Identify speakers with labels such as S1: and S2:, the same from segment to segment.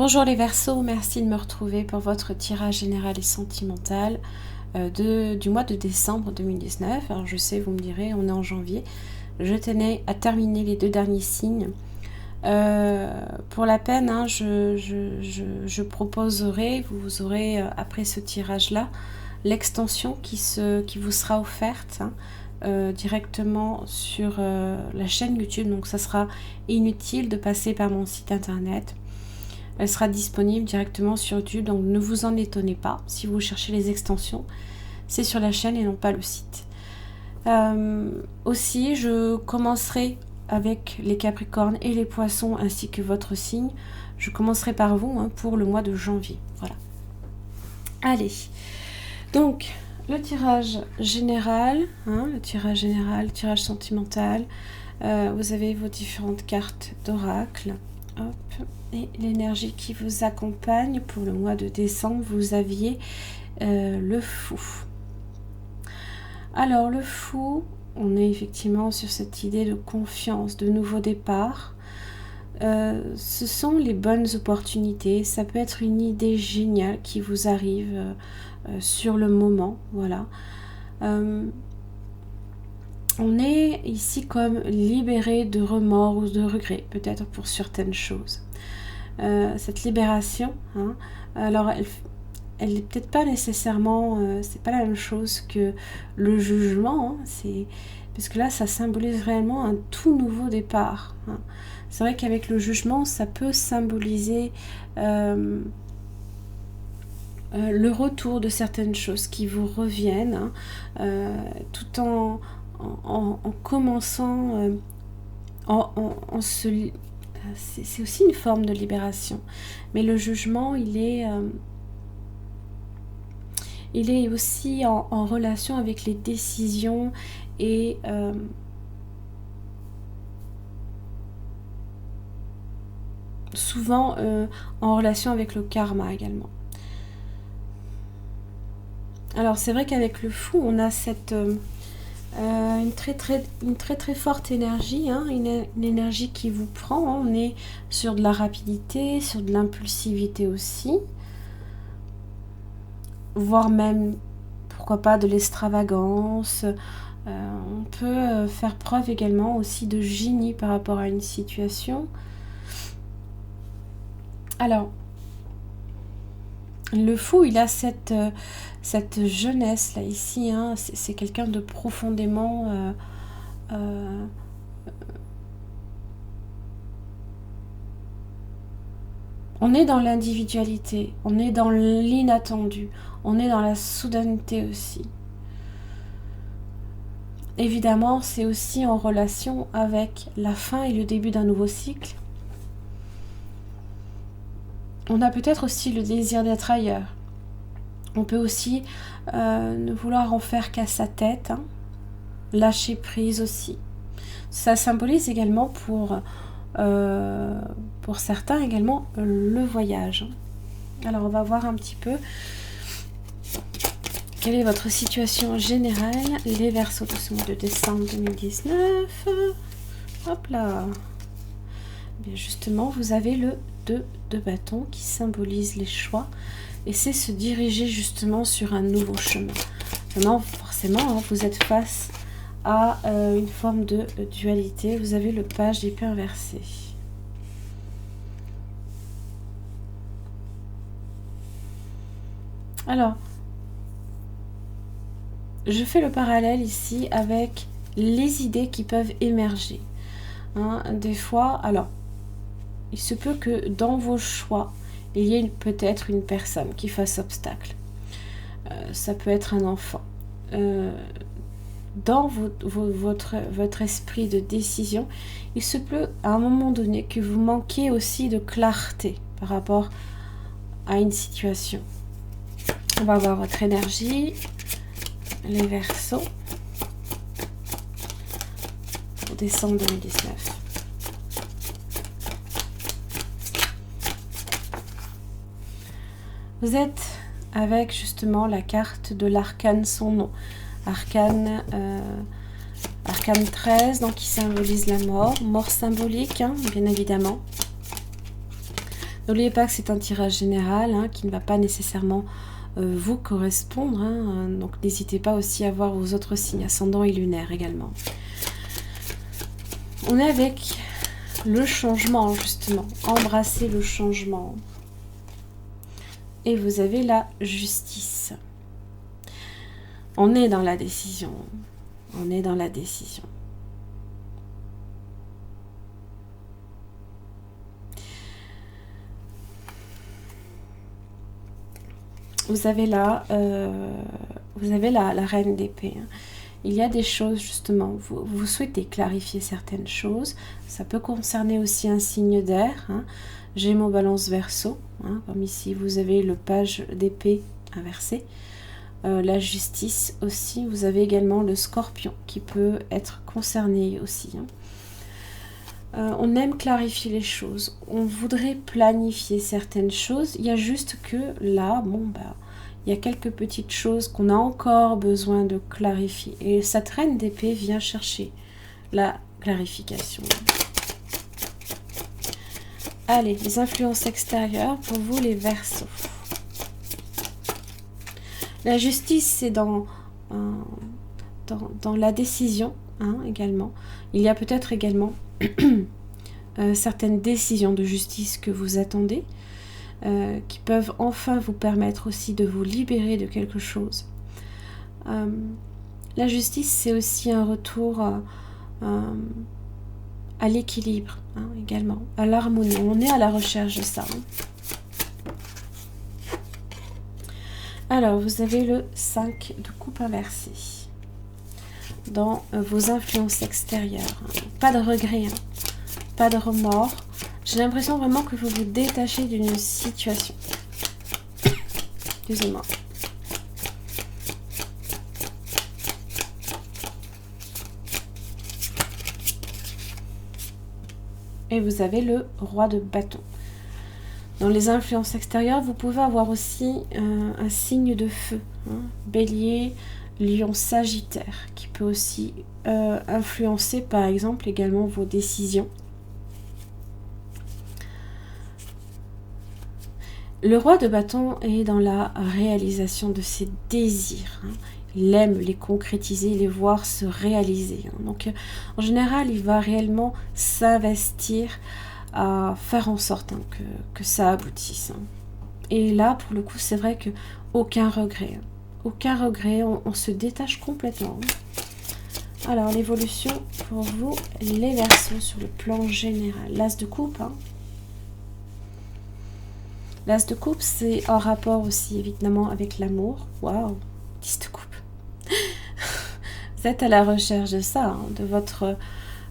S1: Bonjour les Verseaux, merci de me retrouver pour votre tirage général et sentimental du mois de décembre 2019. Alors je sais, vous me direz, on est en janvier. Je tenais à terminer les deux derniers signes. Pour la peine, hein, je proposerai, vous aurez après ce tirage-là, l'extension qui vous sera offerte directement sur la chaîne YouTube. Donc ça sera inutile de passer par mon site internet. Elle sera disponible directement sur YouTube, donc ne vous en étonnez pas. Si vous cherchez les extensions, c'est sur la chaîne et non pas le site. Aussi, je commencerai avec les Capricornes et les Poissons ainsi que votre signe. Je commencerai par vous pour le mois de janvier. Voilà. Allez. Donc, le tirage général, le tirage sentimental. Vous avez vos différentes cartes d'oracle. Hop. Et l'énergie qui vous accompagne pour le mois de décembre, vous aviez le fou. Alors le fou, on est effectivement sur cette idée de confiance, de nouveau départ. Ce sont les bonnes opportunités, ça peut être une idée géniale qui vous arrive sur le moment, voilà. On est ici comme libéré de remords ou de regrets, peut-être pour certaines choses. Cette libération, alors elle n'est peut-être pas nécessairement, c'est pas la même chose que le jugement, parce que là ça symbolise réellement un tout nouveau départ. C'est vrai qu'avec le jugement, ça peut symboliser le retour de certaines choses qui vous reviennent, tout en commençant, c'est aussi une forme de libération. Mais le jugement, il est aussi en relation avec les décisions et souvent en relation avec le karma également. Alors c'est vrai qu'avec le fou, on a cette une très forte énergie, une énergie qui vous prend. On est sur de la rapidité, sur de l'impulsivité aussi, voire même, pourquoi pas, de l'extravagance. On peut faire preuve également aussi de génie par rapport à une situation. Alors, le fou, il a cette jeunesse là ici, c'est quelqu'un de profondément on est dans l'individualité, on est dans l'inattendu, on est dans la soudaineté aussi. Évidemment, c'est aussi en relation avec la fin et le début d'un nouveau cycle. On a peut-être aussi le désir d'être ailleurs. On peut aussi ne vouloir en faire qu'à sa tête, lâcher prise aussi. Ça symbolise également pour certains également le voyage. Alors on va voir un petit peu quelle est votre situation générale, les Verseaux de ce mois de décembre 2019. Hop là. Bien justement, vous avez le 2 de bâton qui symbolise les choix. Et c'est se diriger justement sur un nouveau chemin. Maintenant, forcément, vous êtes face à une forme de dualité. Vous avez le page d'épée inversé. Alors, je fais le parallèle ici avec les idées qui peuvent émerger. Des fois, alors, il se peut que dans vos choix, il y ait peut-être une personne qui fasse obstacle. Ça peut être un enfant. Dans votre esprit de décision, il se peut à un moment donné que vous manquiez aussi de clarté par rapport à une situation. On va voir votre énergie, les Verseaux, pour décembre 2019. Vous êtes avec justement la carte de l'arcane son nom. Arcane 13, donc qui symbolise la mort. Mort symbolique, bien évidemment. N'oubliez pas que c'est un tirage général hein, qui ne va pas nécessairement vous correspondre. Hein, donc n'hésitez pas aussi à voir vos autres signes, ascendant et lunaire également. On est avec le changement, justement. Embrasser le changement. Et vous avez la justice. On est dans la décision. On est dans la décision. Vous avez là, la reine d'épée. Il y a des choses, justement, vous souhaitez clarifier certaines choses. Ça peut concerner aussi un signe d'air. Hein. Gémeaux, Balance, Verseau. Hein, comme ici, vous avez le page d'épée inversé. La justice aussi. Vous avez également le Scorpion qui peut être concerné aussi. Hein. On aime clarifier les choses, on voudrait planifier certaines choses, il y a juste que là, bon bah, il y a quelques petites choses qu'on a encore besoin de clarifier. Et cette reine d'épée vient chercher la clarification. Allez, les influences extérieures pour vous les Verseaux. La justice, c'est dans la décision hein, également. Il y a peut-être également certaines décisions de justice que vous attendez, qui peuvent enfin vous permettre aussi de vous libérer de quelque chose. La justice, c'est aussi un retour à l'équilibre hein, également, à l'harmonie. On est à la recherche de ça. Hein. Alors, vous avez le 5 de coupe inversé dans vos influences extérieures. Pas de regret, hein. Pas de remords. J'ai l'impression vraiment que vous vous détachez d'une situation. Excusez-moi. Et vous avez le roi de bâton. Dans les influences extérieures, vous pouvez avoir aussi un signe de feu. Hein, Bélier, Lion, Sagittaire, qui peut aussi influencer par exemple également vos décisions. Le roi de bâton est dans la réalisation de ses désirs. Hein. Il aime les concrétiser, les voir se réaliser. Hein. Donc, en général, il va réellement s'investir à faire en sorte hein, que ça aboutisse. Hein. Et là, pour le coup, c'est vrai que aucun regret. Hein. Aucun regret, on se détache complètement. Hein. Alors, l'évolution pour vous, les Verseaux sur le plan général. L'As de coupe, hein. L'As de coupe, c'est en rapport aussi évidemment avec l'amour. Waouh, 10 de coupe. Vous êtes à la recherche de ça, hein, de votre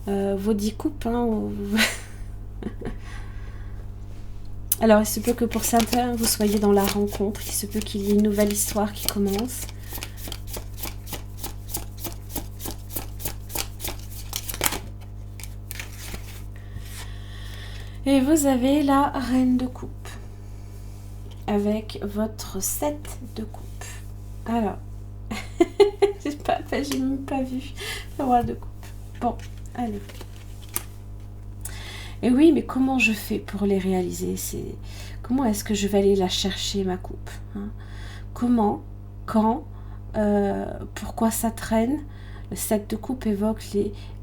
S1: vos 10 coupes. Hein, Alors, il se peut que pour certains, vous soyez dans la rencontre. Il se peut qu'il y ait une nouvelle histoire qui commence. Et vous avez la reine de coupe. Avec votre 7 de coupe. Alors, j'ai même pas vu le roi de coupe. Bon, allez. Et oui, mais comment je fais pour les réaliser? Comment est-ce que je vais aller la chercher, ma coupe hein? Comment? Quand? Pourquoi ça traîne? Le 7 de coupe évoque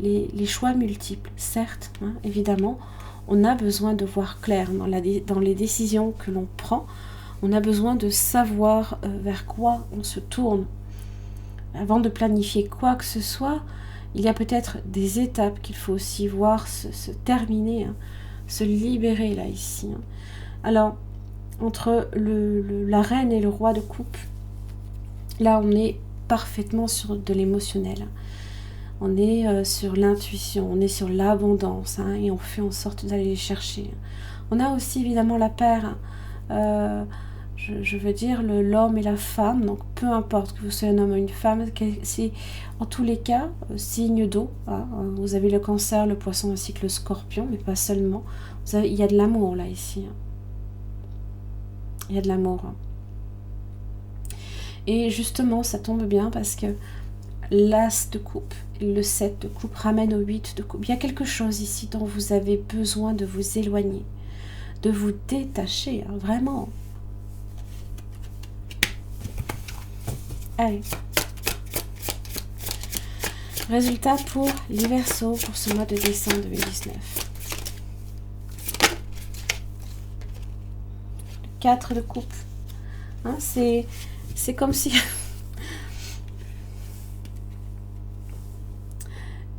S1: les choix multiples. Certes, hein, évidemment, on a besoin de voir clair dans les décisions que l'on prend. On a besoin de savoir vers quoi on se tourne. Avant de planifier quoi que ce soit, il y a peut-être des étapes qu'il faut aussi voir se terminer, hein, se libérer là, ici. Hein. Alors, entre la reine et le roi de coupe, là, on est parfaitement sur de l'émotionnel. On est sur l'intuition, on est sur l'abondance, hein, et on fait en sorte d'aller les chercher. On a aussi évidemment la paire, je veux dire l'homme et la femme, donc peu importe que vous soyez un homme ou une femme, c'est en tous les cas signe d'eau. Hein, vous avez le cancer, le poisson ainsi que le scorpion, mais pas seulement. Il y a de l'amour là ici. Hein. Il y a de l'amour. Hein. Et justement, ça tombe bien parce que l'As de coupe, le 7 de coupe ramène au 8 de coupe. Il y a quelque chose ici dont vous avez besoin de vous éloigner, de vous détacher, hein, vraiment. Allez. Résultat pour les Verseaux pour ce mois de décembre 2019. 4 de coupe. Hein, c'est comme si...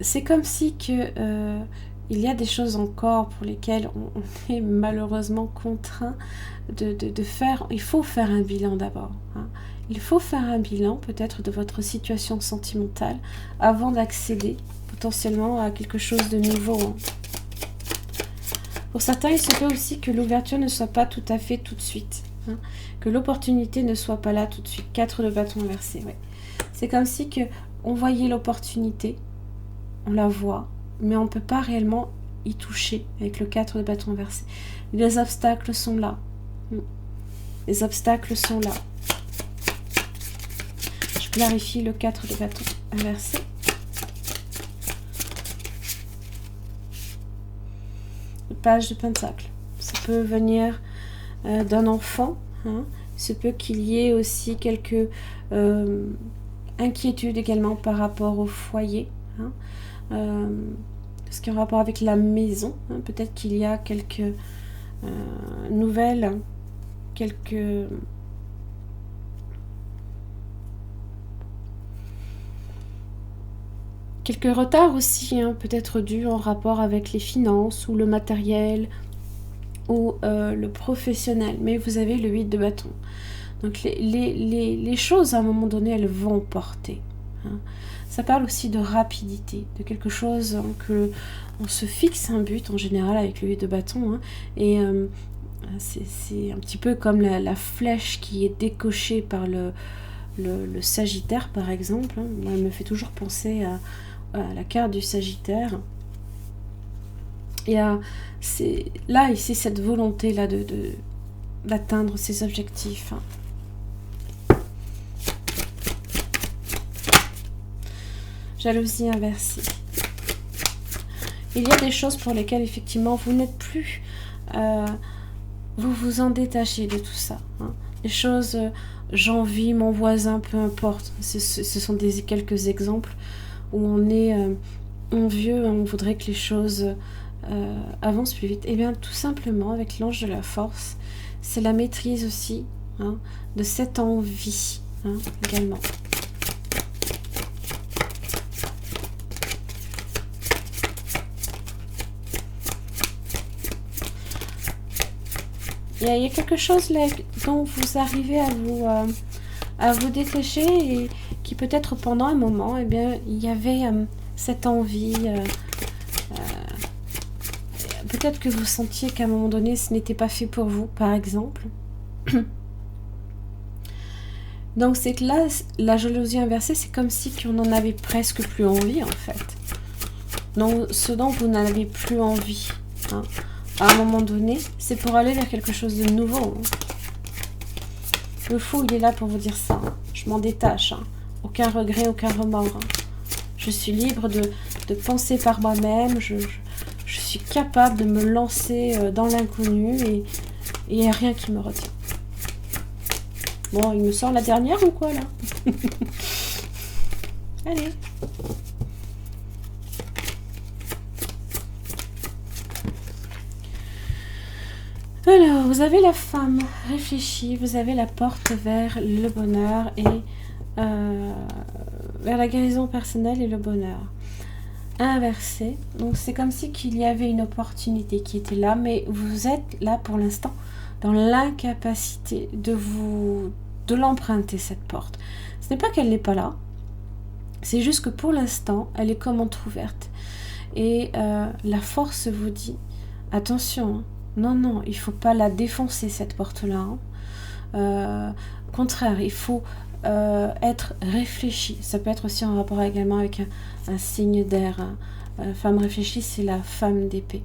S1: c'est comme si que, il y a des choses encore pour lesquelles on est malheureusement contraint de faire... Il faut faire un bilan d'abord. Hein. Il faut faire un bilan peut-être de votre situation sentimentale avant d'accéder potentiellement à quelque chose de nouveau. Hein. Pour certains, il se peut aussi que l'ouverture ne soit pas tout à fait tout de suite. Hein. Que l'opportunité ne soit pas là tout de suite. 4 de bâton inversé. Ouais. C'est comme si que on voyait l'opportunité, on la voit, mais on ne peut pas réellement y toucher avec le 4 de bâton inversé. Les obstacles sont là. Les obstacles sont là. Je clarifie le 4 de bâton inversé. Le page de pentacle. Ça peut venir d'un enfant. Hein. Il se peut qu'il y ait aussi quelques inquiétudes également par rapport au foyer. Hein. Ce qui est en rapport avec la maison. Hein. Peut-être qu'il y a quelques nouvelles, quelques retards aussi, hein, peut-être dus en rapport avec les finances ou le matériel ou le professionnel. Mais vous avez le 8 de bâton. Donc les choses à un moment donné, elles vont porter. Hein. Ça parle aussi de rapidité, de quelque chose hein, que on se fixe un but en général avec le 8 de bâton. Hein, et c'est un petit peu comme la flèche qui est décochée par le Sagittaire par exemple. Hein. Moi, elle me fait toujours penser à la carte du Sagittaire. Et là ici cette volonté là d'atteindre ses objectifs. Hein. Jalousie inversée. Il y a des choses pour lesquelles effectivement vous n'êtes plus, vous vous en détachez de tout ça. Hein. Les choses, j'envie mon voisin, peu importe. Ce sont quelques exemples où on est envieux, on voudrait que les choses avancent plus vite. Et bien tout simplement avec l'ange de la force, c'est la maîtrise aussi hein, de cette envie hein, également. Il y a quelque chose là dont vous arrivez à vous détacher et qui peut-être pendant un moment, eh bien, il y avait cette envie. Peut-être que vous sentiez qu'à un moment donné, ce n'était pas fait pour vous, par exemple. Donc c'est que là, la jalousie inversée, c'est comme si on n'en avait presque plus envie, en fait. Donc ce dont vous n'avez plus envie, hein. À un moment donné, c'est pour aller vers quelque chose de nouveau. Le fou, il est là pour vous dire ça. Hein. Je m'en détache. Hein. Aucun regret, aucun remords. Hein. Je suis libre de penser par moi-même. Je suis capable de me lancer dans l'inconnu et il n'y a rien qui me retient. Bon, il me sort la dernière ou quoi, là? Allez. Alors, vous avez la femme réfléchie, vous avez la porte vers le bonheur et vers la guérison personnelle et le bonheur. Inversé, donc c'est comme si qu'il y avait une opportunité qui était là, mais vous êtes là pour l'instant dans l'incapacité de l'emprunter cette porte. Ce n'est pas qu'elle n'est pas là, c'est juste que pour l'instant, elle est comme entrouverte. Et la force vous dit, attention, hein, non, il ne faut pas la défoncer cette porte-là. Hein. Au contraire, il faut être réfléchi. Ça peut être aussi en rapport également avec un signe d'air. Hein. Femme réfléchie, c'est la femme d'épée.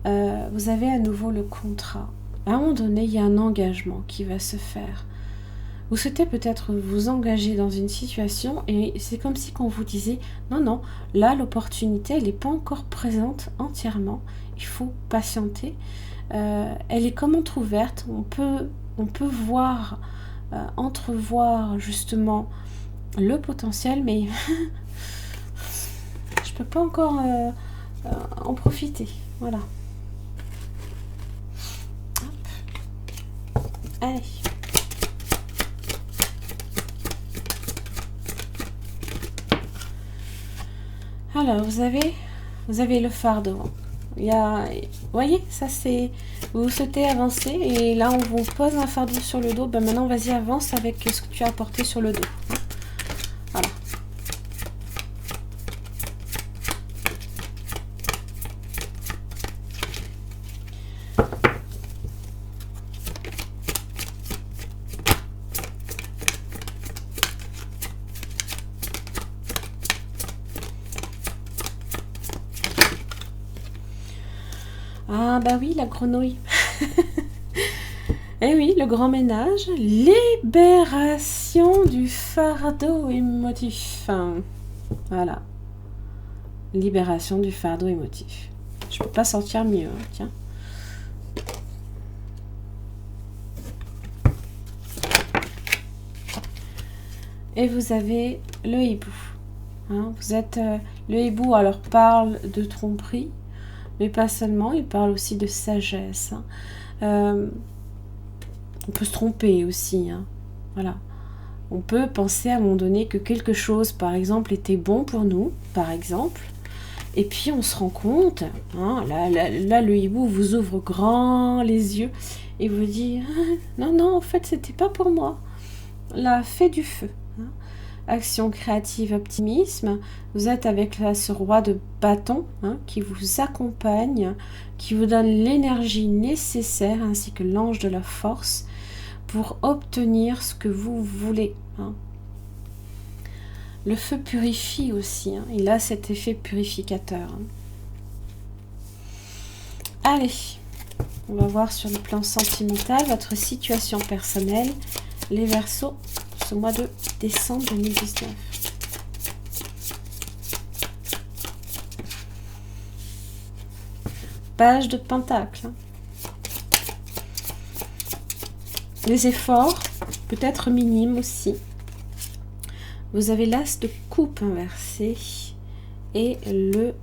S1: Vous avez à nouveau le contrat. À un moment donné, il y a un engagement qui va se faire. Vous souhaitez peut-être vous engager dans une situation et c'est comme si qu'on vous disait non, là l'opportunité elle n'est pas encore présente entièrement, il faut patienter, elle est comme entrouverte. On peut voir, entrevoir justement le potentiel, mais je peux pas encore en profiter. Voilà. Hop. Allez. Alors, vous avez le phare devant. Il y a, vous voyez, ça c'est, vous souhaitez avancer et là on vous pose un fardeau sur le dos. Ben maintenant, vas-y, avance avec ce que tu as apporté sur le dos. Voilà. Ah bah oui, la grenouille. Eh oui, le grand ménage. Libération du fardeau émotif. Voilà. Libération du fardeau émotif. Je peux pas sortir mieux, hein, tiens. Et vous avez le hibou. Hein, vous êtes le hibou, alors parle de tromperie. Mais pas seulement, il parle aussi de sagesse. On peut se tromper aussi. Hein. Voilà. On peut penser à un moment donné que quelque chose, par exemple, était bon pour nous, par exemple. Et puis on se rend compte, hein, là, le hibou vous ouvre grand les yeux et vous dit non, non, en fait, c'était pas pour moi. Là, fait du feu. Hein. Action créative, optimisme. Vous êtes avec là, ce roi de bâton hein, qui vous accompagne, qui vous donne l'énergie nécessaire ainsi que l'ange de la force pour obtenir ce que vous voulez. Hein. Le feu purifie aussi. Hein. Il a cet effet purificateur. Hein. Allez, on va voir sur le plan sentimental votre situation personnelle, les Verseaux, ce mois de décembre 2019. Page de Pentacle. Les efforts, peut-être minimes aussi. Vous avez l'as de coupe inversé et le...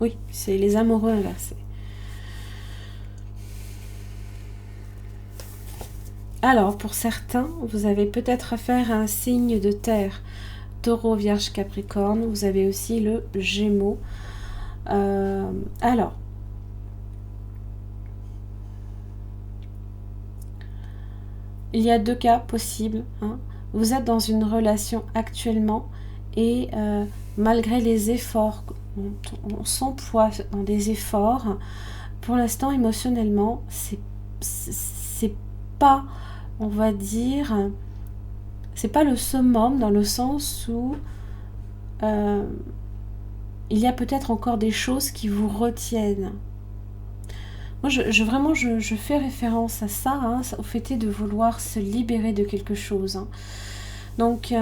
S1: Oui, c'est les amoureux inversés. Alors, pour certains, vous avez peut-être affaire à un signe de terre. Taureau, Vierge, Capricorne. Vous avez aussi le Gémeaux. Alors, il y a deux cas possibles. Hein. Vous êtes dans une relation actuellement et malgré les efforts, on s'emploie dans des efforts. Pour l'instant, émotionnellement, c'est pas, on va dire, c'est pas le summum dans le sens où il y a peut-être encore des choses qui vous retiennent. Moi, je fais référence à ça, hein, au fait de vouloir se libérer de quelque chose. Hein. Donc,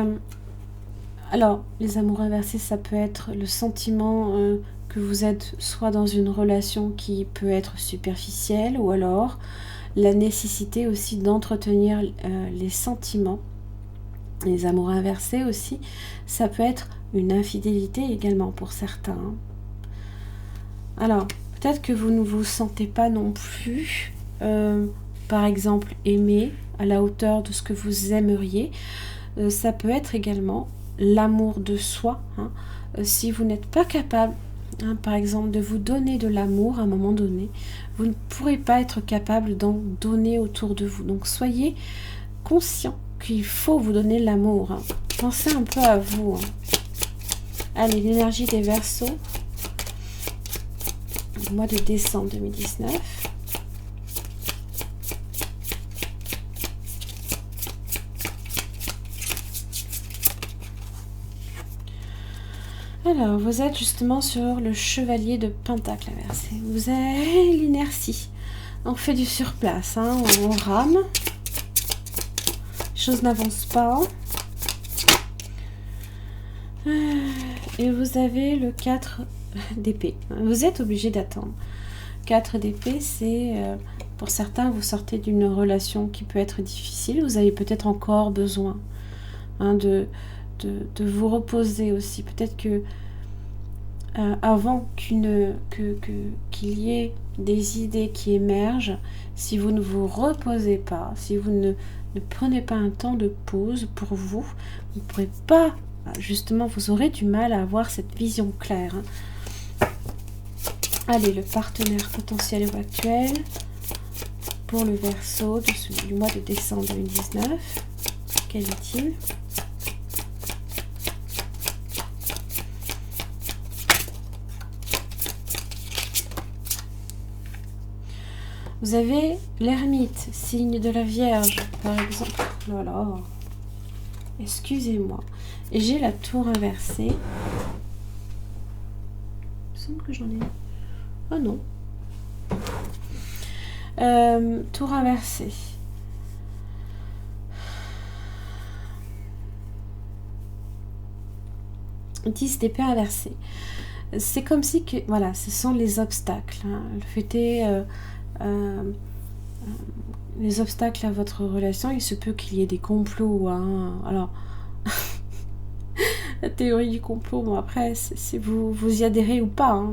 S1: alors, les amours inversés, ça peut être le sentiment que vous êtes soit dans une relation qui peut être superficielle, ou alors la nécessité aussi d'entretenir les sentiments. Les amours inversés aussi, ça peut être une infidélité également pour certains. Hein. Alors, peut-être que vous ne vous sentez pas non plus, par exemple, aimé à la hauteur de ce que vous aimeriez. Ça peut être également l'amour de soi. Hein. Si vous n'êtes pas capable, hein, par exemple, de vous donner de l'amour à un moment donné, vous ne pourrez pas être capable d'en donner autour de vous. Donc, soyez conscient qu'il faut vous donner l'amour. Hein. Pensez un peu à vous. Hein. Allez, l'énergie des Verseaux. Le mois de décembre 2019. Alors, vous êtes justement sur le chevalier de Pentacle inversé. Vous avez l'inertie. On fait du surplace, hein, on rame. Les choses n'avancent pas. Et vous avez le 4 d'épée. Vous êtes obligé d'attendre. 4 d'épée, c'est pour certains, vous sortez d'une relation qui peut être difficile. Vous avez peut-être encore besoin de vous reposer aussi. Peut-être que avant qu'il y ait des idées qui émergent, si vous ne vous reposez pas, si vous ne prenez pas un temps de pause pour vous, vous ne pourrez pas, justement, vous aurez du mal à avoir cette vision claire. Allez, le partenaire potentiel ou actuel pour le Verseau du mois de décembre 2019, quel est-il? Vous avez l'ermite, signe de la Vierge, par exemple. Voilà. Excusez-moi. Et j'ai la tour inversée. Il me semble que j'en ai... Oh non. Tour inversée. Dix d'épée inversée. C'est comme si que... Voilà, ce sont les obstacles. Le fait est... les obstacles à votre relation, il se peut qu'il y ait des complots. Alors, la théorie du complot, bon après, c'est vous y adhérez ou pas.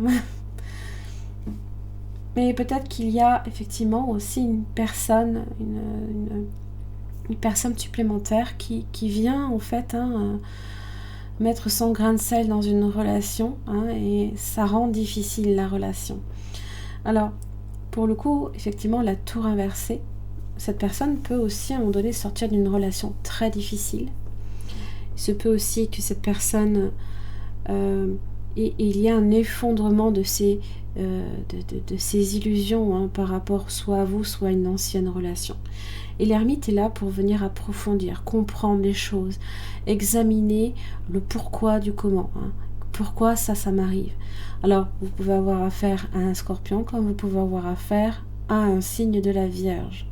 S1: Mais peut-être qu'il y a effectivement aussi une personne, une personne supplémentaire qui vient en fait mettre son grain de sel dans une relation et ça rend difficile la relation. Alors, pour le coup, effectivement, la tour inversée, cette personne peut aussi à un moment donné sortir d'une relation très difficile. Il se peut aussi que cette personne, il y a un effondrement de ses illusions par rapport soit à vous, soit à une ancienne relation. Et l'ermite est là pour venir approfondir, comprendre les choses, examiner le pourquoi du comment. Pourquoi ça m'arrive? Alors, vous pouvez avoir affaire à un scorpion, comme vous pouvez avoir affaire à un signe de la Vierge.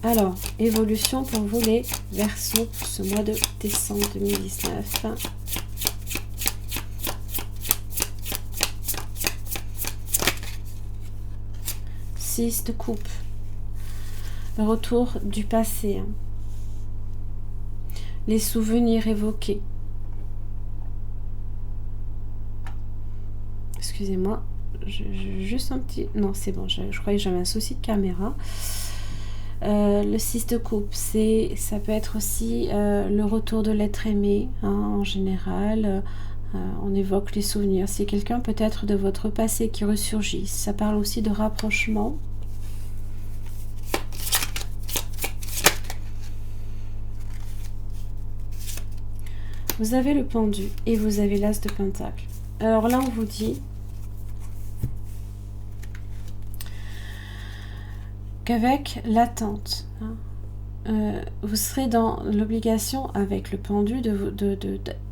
S1: Alors, évolution pour vous les Verseaux pour ce mois de décembre 2019. Six de coupe. Le retour du passé. Les souvenirs évoqués. Excusez-moi, juste un petit... Non, c'est bon, je croyais que j'avais un souci de caméra. Le 6 de coupe, ça peut être aussi le retour de l'être aimé, en général. On évoque les souvenirs. C'est quelqu'un peut-être de votre passé qui ressurgit. Ça parle aussi de rapprochement. Vous avez le pendu et vous avez l'as de pentacle. Alors là, on vous dit qu'avec l'attente, vous serez dans l'obligation avec le pendu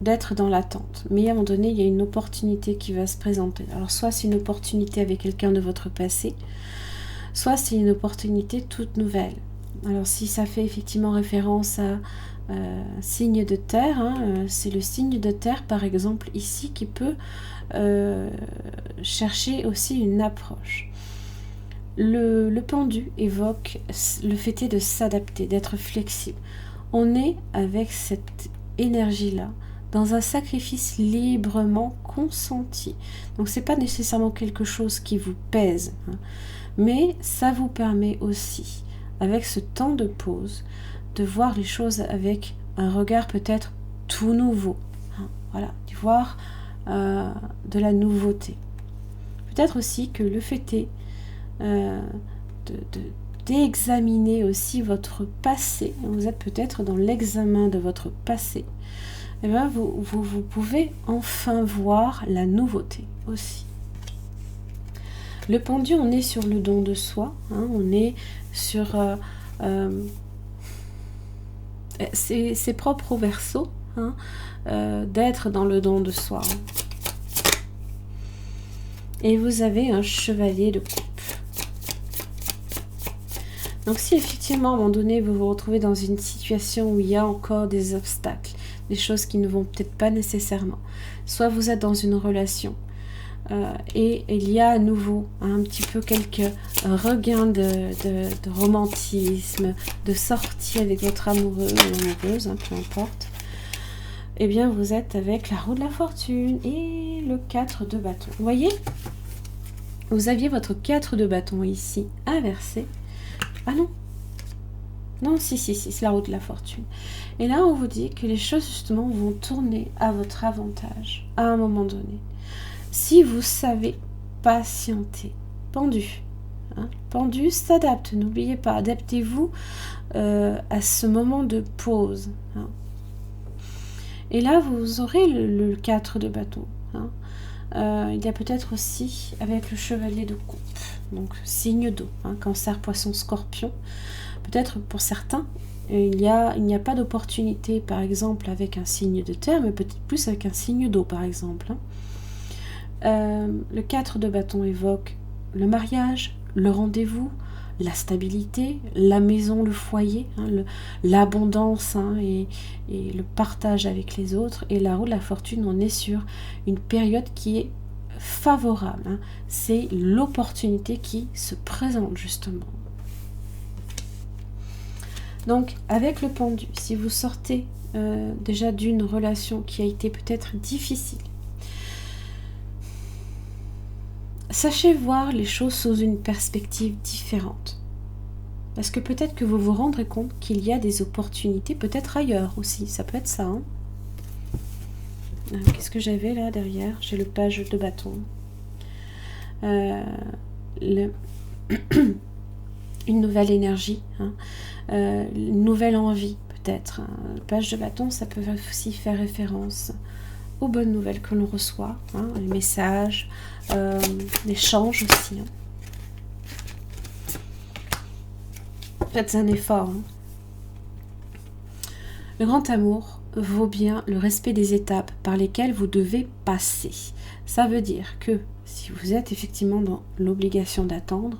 S1: d'être dans l'attente. Mais à un moment donné, il y a une opportunité qui va se présenter. Alors soit c'est une opportunité avec quelqu'un de votre passé, soit c'est une opportunité toute nouvelle. Alors si ça fait effectivement référence à signe de terre, c'est le signe de terre par exemple ici qui peut chercher aussi une approche. Le pendu évoque le fait de s'adapter, d'être flexible. On est avec cette énergie-là dans un sacrifice librement consenti. Donc c'est pas nécessairement quelque chose qui vous pèse, mais ça vous permet aussi, avec ce temps de pause, de voir les choses avec un regard peut-être tout nouveau. Voilà, de voir de la nouveauté. Peut-être aussi que le fait est d'examiner aussi votre passé. Vous êtes peut-être dans l'examen de votre passé. Et bien vous pouvez enfin voir la nouveauté aussi. Le pendu, on est sur le don de soi. On est sur c'est propre au Verseau d'être dans le don de soi. Et vous avez un chevalier de coupe. Donc si effectivement à un moment donné vous vous retrouvez dans une situation où il y a encore des obstacles des choses qui ne vont peut-être pas nécessairement. Soit vous êtes dans une relation et il y a à nouveau un petit peu quelques regains de romantisme, de sortie avec votre amoureux ou amoureuse, hein, peu importe. Eh bien, vous êtes avec la roue de la fortune et le 4 de bâton. Vous voyez, vous aviez votre 4 de bâton ici, inversé. Ah non, non, si, c'est la roue de la fortune. Et là, on vous dit que les choses, justement, vont tourner à votre avantage, à un moment donné. Si vous savez patienter, pendu. Hein, pendu s'adapte, n'oubliez pas, adaptez-vous à ce moment de pause. Hein. Et là, vous aurez le 4 de bâton. Hein. Il y a peut-être aussi avec le chevalier de coupe, donc signe d'eau, hein, cancer, poisson, scorpion. Peut-être pour certains, il n'y a pas d'opportunité, par exemple, avec un signe de terre, mais peut-être plus avec un signe d'eau, par exemple. Hein. Le 4 de bâton évoque le mariage, le rendez-vous, la stabilité, la maison, le foyer, hein, l'abondance hein, et le partage avec les autres. Et la roue de la fortune, on est sur une période qui est favorable. Hein. C'est l'opportunité qui se présente justement. Donc, avec le pendu, si vous sortez déjà d'une relation qui a été peut-être difficile, sachez voir les choses sous une perspective différente. Parce que peut-être que vous vous rendrez compte qu'il y a des opportunités, peut-être ailleurs aussi, ça peut être ça. Hein. Qu'est-ce que j'avais là derrière? J'ai le page de bâton. Une nouvelle énergie, hein. Une nouvelle envie peut-être. Hein. Le page de bâton, ça peut aussi faire référence aux bonnes nouvelles que l'on reçoit, hein, les messages, l'échange aussi. Hein. Faites un effort. Hein. Le grand amour vaut bien le respect des étapes par lesquelles vous devez passer. Ça veut dire que si vous êtes effectivement dans l'obligation d'attendre,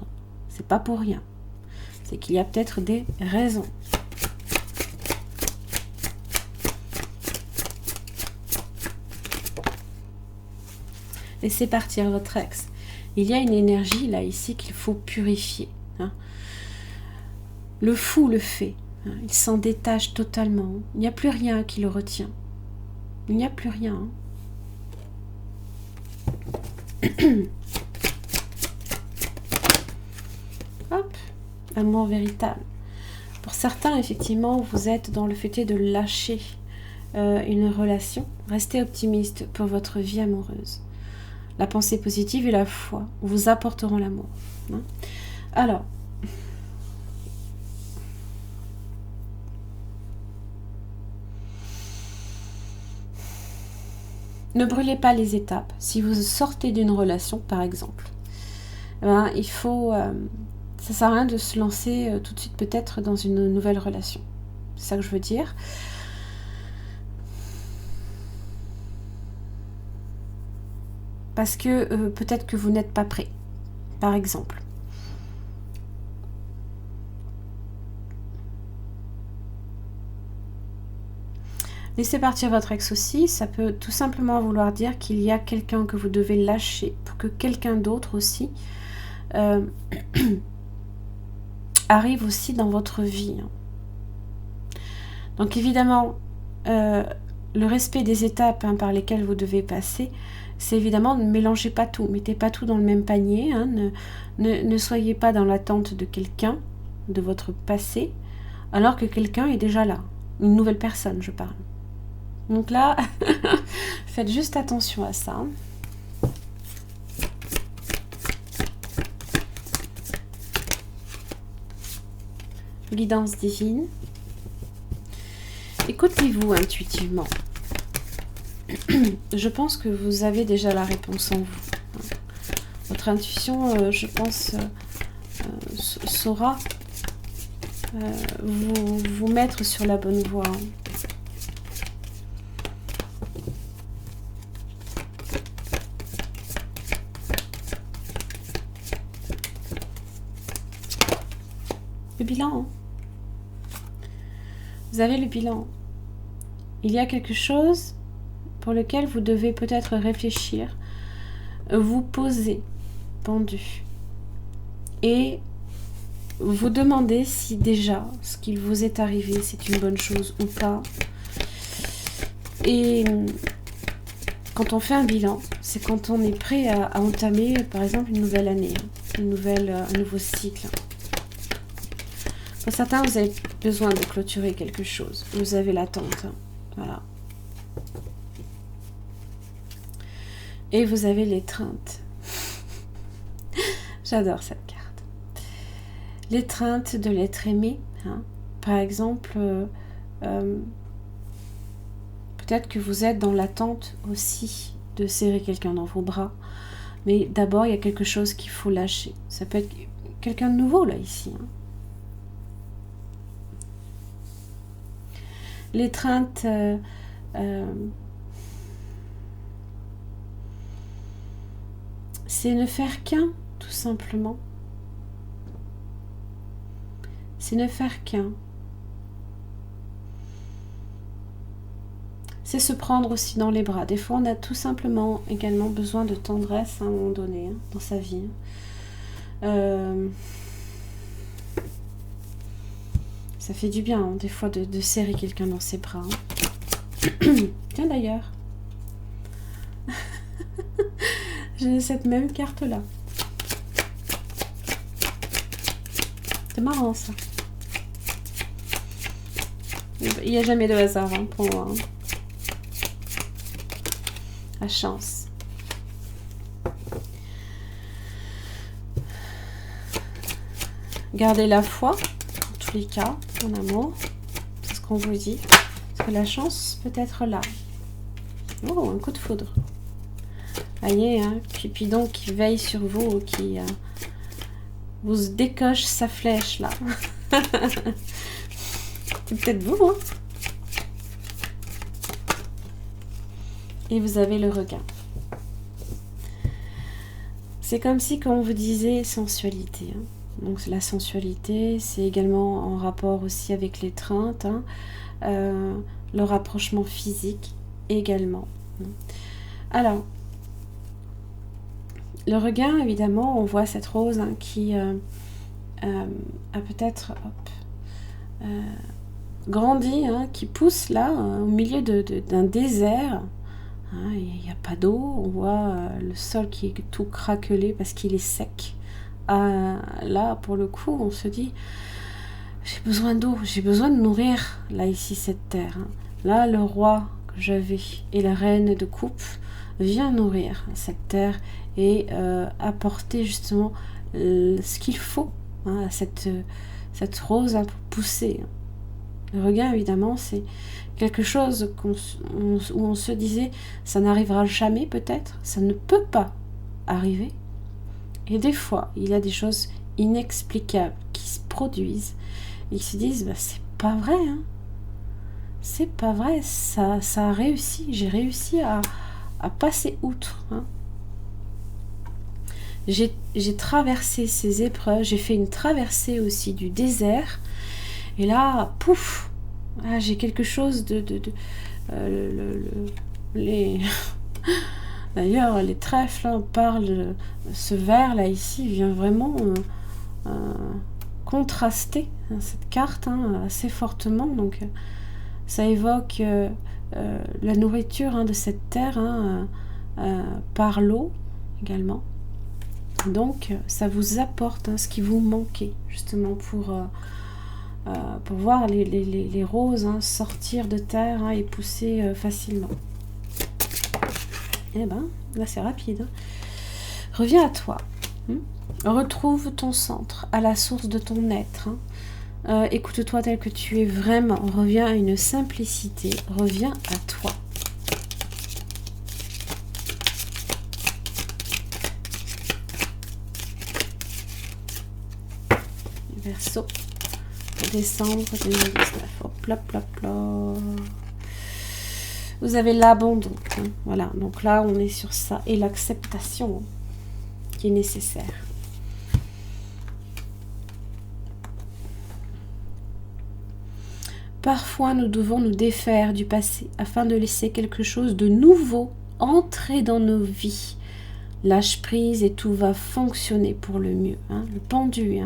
S1: c'est pas pour rien. C'est qu'il y a peut-être des raisons. Laissez partir votre ex. Il y a une énergie là ici qu'il faut purifier. Hein. Le fou le fait. Hein. Il s'en détache totalement. Il n'y a plus rien qui le retient. Il n'y a plus rien. Hein. Hop, amour véritable. Pour certains, effectivement, vous êtes dans le fait de lâcher une relation. Restez optimiste pour votre vie amoureuse. La pensée positive et la foi vous apporteront l'amour. Hein. Alors, ne brûlez pas les étapes. Si vous sortez d'une relation, par exemple, il faut... ça sert à rien de se lancer tout de suite peut-être dans une nouvelle relation. C'est ça que je veux dire. Parce que peut-être que vous n'êtes pas prêt, par exemple. Laissez partir votre ex aussi, ça peut tout simplement vouloir dire qu'il y a quelqu'un que vous devez lâcher pour que quelqu'un d'autre aussi arrive aussi dans votre vie. Donc évidemment, le respect des étapes par lesquelles vous devez passer, c'est évidemment ne mélangez pas tout, mettez pas tout dans le même panier, hein, ne soyez pas dans l'attente de quelqu'un, de votre passé, alors que quelqu'un est déjà là, une nouvelle personne, je parle. Donc là, faites juste attention à ça. Guidance divine. Écoutez-vous intuitivement. Je pense que vous avez déjà la réponse en vous. Votre intuition, je pense, saura vous mettre sur la bonne voie. Le bilan. Vous avez le bilan. il y a quelque chose pour lequel vous devez peut-être réfléchir, vous poser pendu et vous demander si déjà ce qu'il vous est arrivé c'est une bonne chose ou pas. Et quand on fait un bilan, c'est quand on est prêt à entamer par exemple une nouvelle année, un nouveau cycle. Pour certains, vous avez besoin de clôturer quelque chose, vous avez l'attente, voilà. Et vous avez l'étreinte. J'adore cette carte. L'étreinte de l'être aimé. Hein. Par exemple, peut-être que vous êtes dans l'attente aussi de serrer quelqu'un dans vos bras. Mais d'abord, il y a quelque chose qu'il faut lâcher. Ça peut être quelqu'un de nouveau, là, ici. Hein. L'étreinte... c'est ne faire qu'un, tout simplement. C'est ne faire qu'un. C'est se prendre aussi dans les bras. Des fois, on a tout simplement également besoin de tendresse à un moment donné, hein, dans sa vie. Ça fait du bien, hein, des fois, de serrer quelqu'un dans ses bras. Hein. Tiens, d'ailleurs. J'ai cette même carte-là. C'est marrant, ça. Il n'y a jamais de hasard hein, pour moi. Hein. La chance. Gardez la foi, en tous les cas, en amour. C'est ce qu'on vous dit. Parce que la chance peut être là. Oh, un coup de foudre. Voyez, hein, Cupidon qui veille sur vous, qui vous décoche sa flèche, là. C'est peut-être vous, hein. Et vous avez le regain. C'est comme si, quand on vous disait sensualité, hein. Donc la sensualité, c'est également en rapport aussi avec l'étreinte, hein. Le rapprochement physique également. Alors, le regain, évidemment, on voit cette rose hein, qui a peut-être grandi, hein, qui pousse là, au milieu d'un désert. Hein, il n'y a pas d'eau, on voit le sol qui est tout craquelé parce qu'il est sec. Là, pour le coup, on se dit, j'ai besoin d'eau, j'ai besoin de nourrir, là, ici, cette terre. Hein. Là, le roi que j'avais et la reine de coupe vient nourrir cette terre et apporter justement ce qu'il faut hein, à cette rose hein, pour pousser. Le regain, évidemment, c'est quelque chose où on se disait ça n'arrivera jamais peut-être, ça ne peut pas arriver. Et des fois, il y a des choses inexplicables qui se produisent et qui se disent bah, c'est pas vrai, hein. C'est pas vrai, ça a réussi, j'ai réussi à passer outre. Hein. J'ai traversé ces épreuves, j'ai fait une traversée aussi du désert, et là, pouf, ah, j'ai quelque chose D'ailleurs, les trèfles hein, parlent, ce vert là ici vient vraiment contraster hein, cette carte hein, assez fortement, donc ça évoque la nourriture hein, de cette terre hein, par l'eau également. Donc, ça vous apporte hein, ce qui vous manquait, justement, pour voir les roses hein, sortir de terre hein, et pousser facilement. Eh ben, là, c'est rapide. Hein. Reviens à toi. Retrouve ton centre, à la source de ton être. Hein. Écoute-toi tel que tu es vraiment. Reviens à une simplicité. Reviens à toi. Verseau, décembre 2019. Hop, hop, hop, hop. Vous avez l'abandon. Hein, voilà, donc là, on est sur ça. Et l'acceptation hein, qui est nécessaire. Parfois, nous devons nous défaire du passé afin de laisser quelque chose de nouveau entrer dans nos vies. Lâche prise et tout va fonctionner pour le mieux. Hein. Le pendu,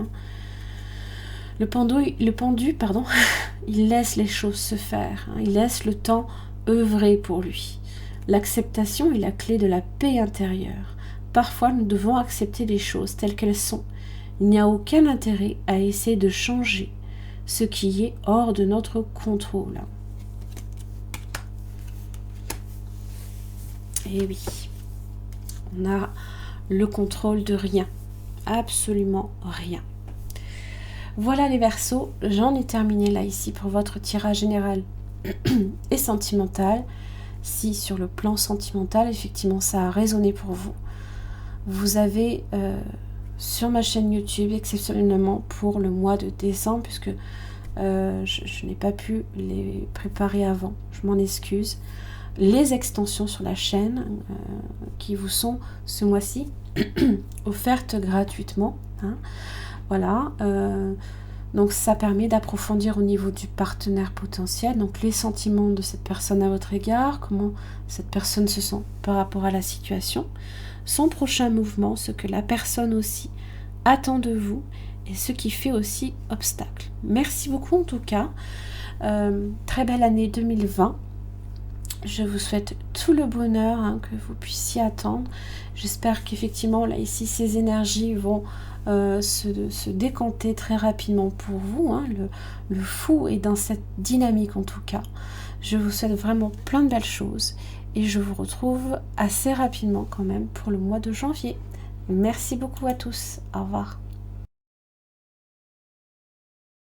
S1: il laisse les choses se faire. Hein. Il laisse le temps œuvrer pour lui. L'acceptation est la clé de la paix intérieure. Parfois, nous devons accepter les choses telles qu'elles sont. Il n'y a aucun intérêt à essayer de changer ce qui est hors de notre contrôle. Et oui, on a le contrôle de rien, absolument rien. Voilà les Verseaux, j'en ai terminé là ici pour votre tirage général et sentimental. Si sur le plan sentimental, effectivement, ça a résonné pour vous, vous avez sur ma chaîne YouTube, exceptionnellement pour le mois de décembre, puisque je n'ai pas pu les préparer avant, je m'en excuse, les extensions sur la chaîne qui vous sont ce mois-ci offertes gratuitement. Hein. Voilà, donc ça permet d'approfondir au niveau du partenaire potentiel, donc les sentiments de cette personne à votre égard, comment cette personne se sent par rapport à la situation, son prochain mouvement, ce que la personne aussi attend de vous et ce qui fait aussi obstacle. Merci beaucoup en tout cas, très belle année 2020. Je vous souhaite tout le bonheur que vous puissiez attendre. J'espère qu'effectivement, là, ici, ces énergies vont se décanter très rapidement pour vous. Hein. Le fou est dans cette dynamique, en tout cas. Je vous souhaite vraiment plein de belles choses. Et je vous retrouve assez rapidement, quand même, pour le mois de janvier. Merci beaucoup à tous. Au revoir.